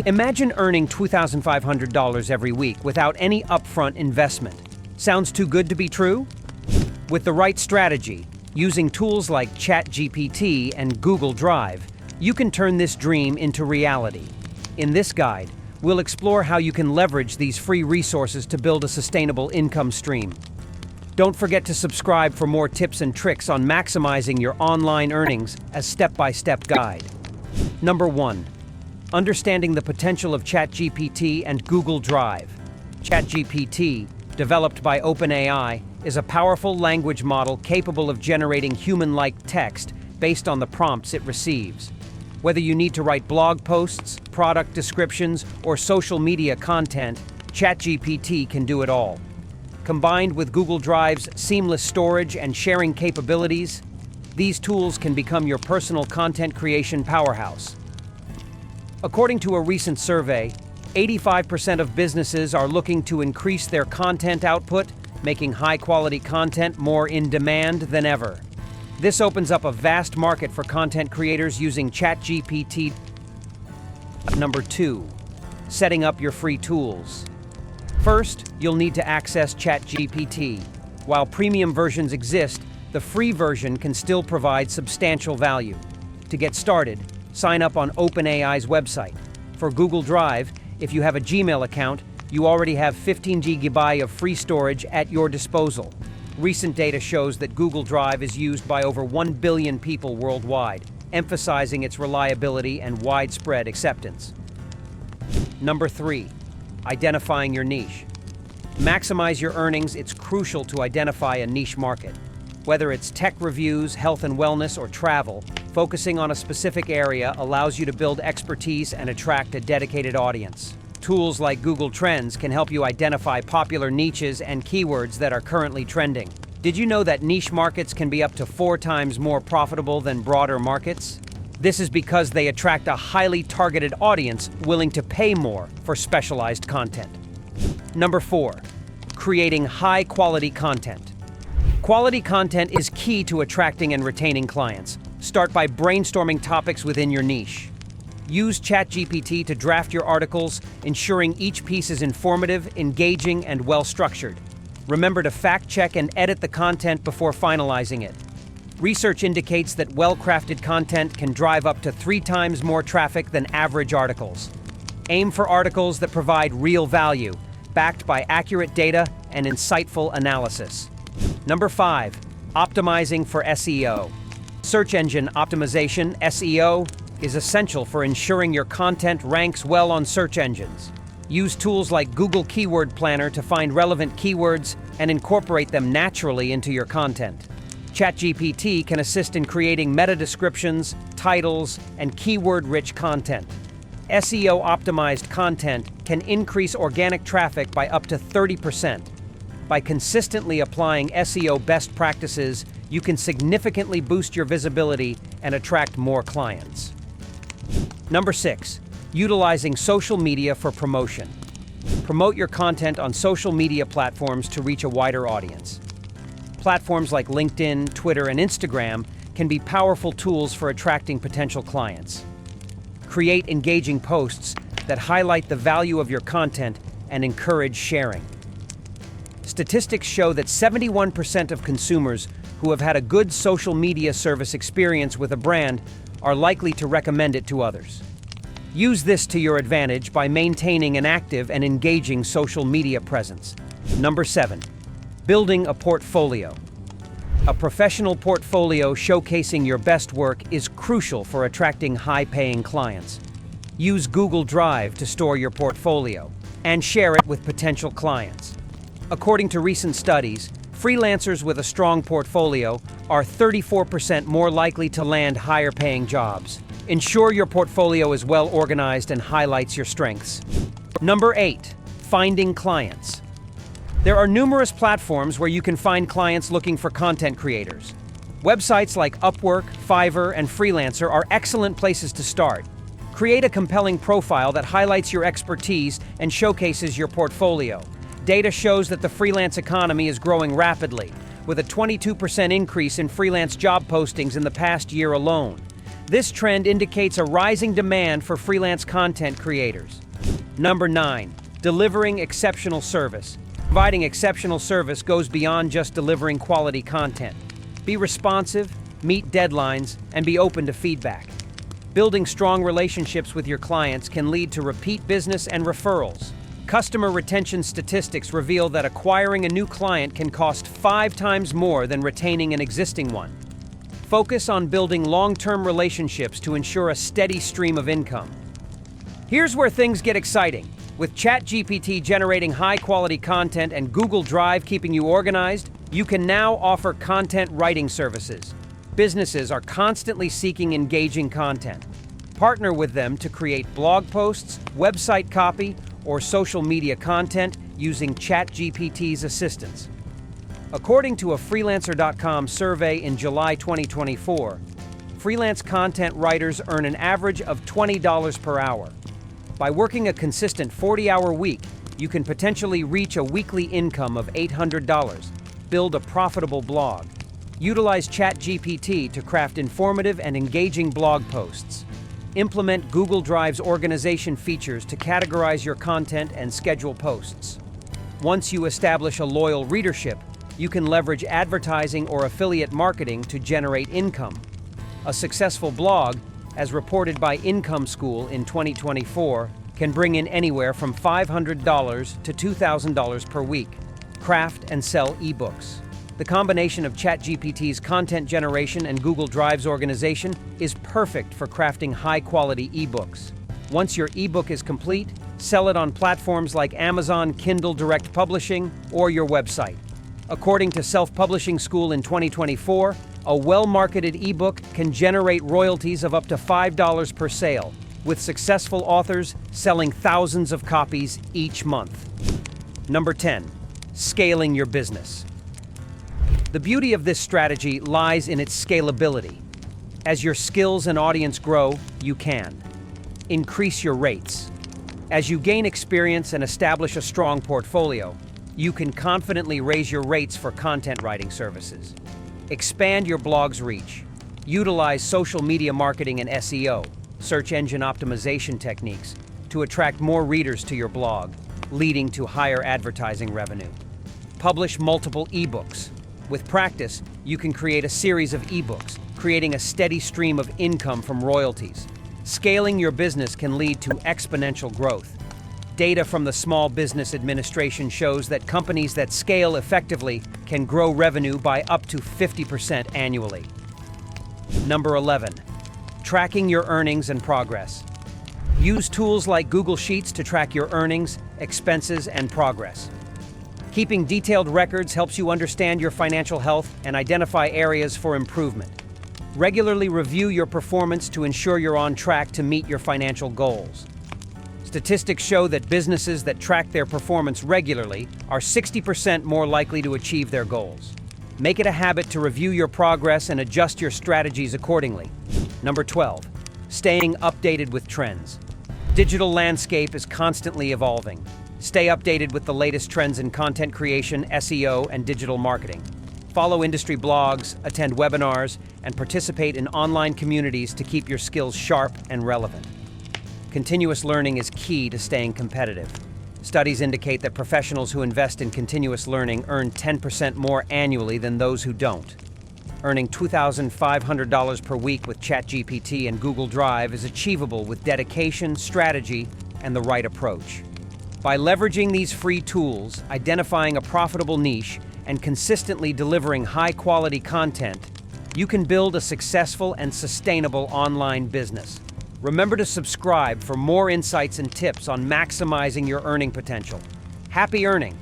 Imagine earning $2,500 every week without any upfront investment. Sounds too good to be true? With the right strategy, using tools like ChatGPT and Google Drive, you can turn this dream into reality. In this guide, we'll explore how you can leverage these free resources to build a sustainable income stream. Don't forget to subscribe for more tips and tricks on maximizing your online earnings as step-by-step guide. Number 1. Understanding the potential of ChatGPT and Google Drive. ChatGPT, developed by OpenAI, is a powerful language model capable of generating human-like text based on the prompts it receives. Whether you need to write blog posts, product descriptions, or social media content, ChatGPT can do it all. Combined with Google Drive's seamless storage and sharing capabilities, these tools can become your personal content creation powerhouse. According to a recent survey, 85% of businesses are looking to increase their content output, making high-quality content more in demand than ever. This opens up a vast market for content creators using ChatGPT. Number 2. Setting up your free tools. First, you'll need to access ChatGPT. While premium versions exist, the free version can still provide substantial value. To get started, sign up on OpenAI's website. For Google Drive, if you have a Gmail account, you already have 15 GB of free storage at your disposal. Recent data shows that Google Drive is used by over 1 billion people worldwide, emphasizing its reliability and widespread acceptance. Number 3. Identifying your niche. To maximize your earnings, it's crucial to identify a niche market. Whether it's tech reviews, health and wellness, or travel, focusing on a specific area allows you to build expertise and attract a dedicated audience. Tools like Google Trends can help you identify popular niches and keywords that are currently trending. Did you know that niche markets can be up to 4 times more profitable than broader markets? This is because they attract a highly targeted audience willing to pay more for specialized content. Number 4. Creating high-quality content. Quality content is key to attracting and retaining clients. Start by brainstorming topics within your niche. Use ChatGPT to draft your articles, ensuring each piece is informative, engaging, and well-structured. Remember to fact-check and edit the content before finalizing it. Research indicates that well-crafted content can drive up to 3 times more traffic than average articles. Aim for articles that provide real value, backed by accurate data and insightful analysis. Number 5. Optimizing for SEO. Search engine optimization, SEO, is essential for ensuring your content ranks well on search engines. Use tools like Google Keyword Planner to find relevant keywords and incorporate them naturally into your content. ChatGPT can assist in creating meta descriptions, titles, and keyword-rich content. SEO-optimized content can increase organic traffic by up to 30%. By consistently applying SEO best practices, you can significantly boost your visibility and attract more clients. Number 6. Utilizing social media for promotion. Promote your content on social media platforms to reach a wider audience. Platforms like LinkedIn, Twitter, and Instagram can be powerful tools for attracting potential clients. Create engaging posts that highlight the value of your content and encourage sharing. Statistics show that 71% of consumers who have had a good social media service experience with a brand are likely to recommend it to others. Use this to your advantage by maintaining an active and engaging social media presence. Number 7. Building a portfolio. A professional portfolio showcasing your best work is crucial for attracting high-paying clients. Use Google Drive to store your portfolio and share it with potential clients. According to recent studies, freelancers with a strong portfolio are 34% more likely to land higher-paying jobs. Ensure your portfolio is well organized and highlights your strengths. Number 8. Finding clients. There are numerous platforms where you can find clients looking for content creators. Websites like Upwork, Fiverr, and Freelancer are excellent places to start. Create a compelling profile that highlights your expertise and showcases your portfolio. Data shows that the freelance economy is growing rapidly, with a 22% increase in freelance job postings in the past year alone. This trend indicates a rising demand for freelance content creators. Number 9. Delivering exceptional service. Providing exceptional service goes beyond just delivering quality content. Be responsive, meet deadlines, and be open to feedback. Building strong relationships with your clients can lead to repeat business and referrals. Customer retention statistics reveal that acquiring a new client can cost 5 times more than retaining an existing one. Focus on building long-term relationships to ensure a steady stream of income. Here's where things get exciting. With ChatGPT generating high-quality content and Google Drive keeping you organized, you can now offer content writing services. Businesses are constantly seeking engaging content. Partner with them to create blog posts, website copy, or social media content using ChatGPT's assistance. According to a Freelancer.com survey in July 2024, freelance content writers earn an average of $20 per hour. By working a consistent 40-hour week, you can potentially reach a weekly income of $800. Build a profitable blog. Utilize ChatGPT to craft informative and engaging blog posts. Implement Google Drive's organization features to categorize your content and schedule posts. Once you establish a loyal readership, you can leverage advertising or affiliate marketing to generate income. A successful blog, as reported by Income School in 2024, can bring in anywhere from $500 to $2,000 per week. Craft and sell ebooks. The combination of ChatGPT's content generation and Google Drive's organization is perfect for crafting high-quality ebooks. Once your ebook is complete, sell it on platforms like Amazon Kindle Direct Publishing or your website. According to Self-Publishing School in 2024, a well-marketed ebook can generate royalties of up to $5 per sale, with successful authors selling thousands of copies each month. Number 10. Scaling your business. The beauty of this strategy lies in its scalability. As your skills and audience grow, you can increase your rates. As you gain experience and establish a strong portfolio, you can confidently raise your rates for content writing services. Expand your blog's reach. Utilize social media marketing and SEO, search engine optimization techniques, to attract more readers to your blog, leading to higher advertising revenue. Publish multiple ebooks. With practice, you can create a series of ebooks, creating a steady stream of income from royalties. Scaling your business can lead to exponential growth. Data from the Small Business Administration shows that companies that scale effectively can grow revenue by up to 50% annually. Number 11. Tracking your earnings and progress. Use tools like Google Sheets to track your earnings, expenses, and progress. Keeping detailed records helps you understand your financial health and identify areas for improvement. Regularly review your performance to ensure you're on track to meet your financial goals. Statistics show that businesses that track their performance regularly are 60% more likely to achieve their goals. Make it a habit to review your progress and adjust your strategies accordingly. Number 12. Staying updated with trends. Digital landscape is constantly evolving. Stay updated with the latest trends in content creation, SEO, and digital marketing. Follow industry blogs, attend webinars, and participate in online communities to keep your skills sharp and relevant. Continuous learning is key to staying competitive. Studies indicate that professionals who invest in continuous learning earn 10% more annually than those who don't. Earning $2,500 per week with ChatGPT and Google Drive is achievable with dedication, strategy, and the right approach. By leveraging these free tools, identifying a profitable niche, and consistently delivering high-quality content, you can build a successful and sustainable online business. Remember to subscribe for more insights and tips on maximizing your earning potential. Happy earning!